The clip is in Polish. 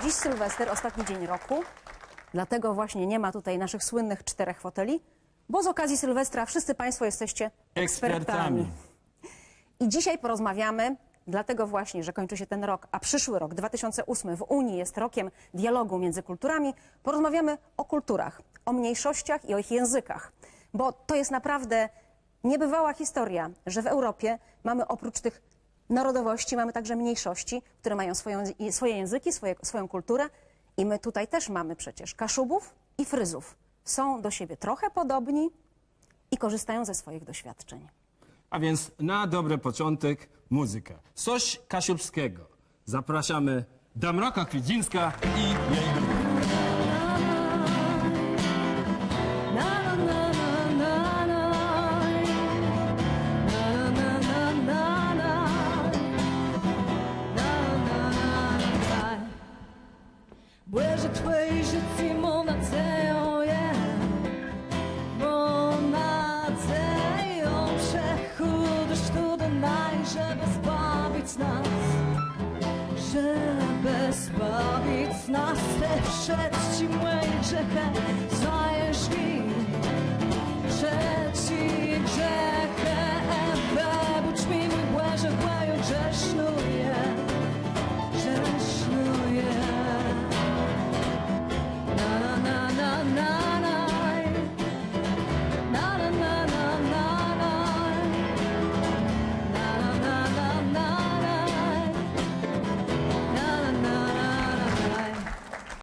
Dziś Sylwester, ostatni dzień roku, dlatego właśnie nie ma tutaj naszych słynnych 4 foteli, bo z okazji Sylwestra wszyscy Państwo jesteście ekspertami. I dzisiaj porozmawiamy, dlatego właśnie, że kończy się ten rok, a przyszły rok, 2008, w Unii jest rokiem dialogu między kulturami, porozmawiamy o kulturach, o mniejszościach i o ich językach. Bo to jest naprawdę niebywała historia, że w Europie mamy oprócz tych narodowości, mamy także mniejszości, które mają swoje języki, swoją kulturę i my tutaj też mamy przecież Kaszubów i Fryzów. Są do siebie trochę podobni i korzystają ze swoich doświadczeń. A więc na dobry początek muzyka. Coś kaszubskiego. Zapraszamy Damroka Kwidzińska i jej grupę. Błyže tvoji žici mou nadzieją, mou nadzieją, przechodzisz tu do nas, żeby zbawić nas, Przed ci moje grzechy, zajesz mi, przed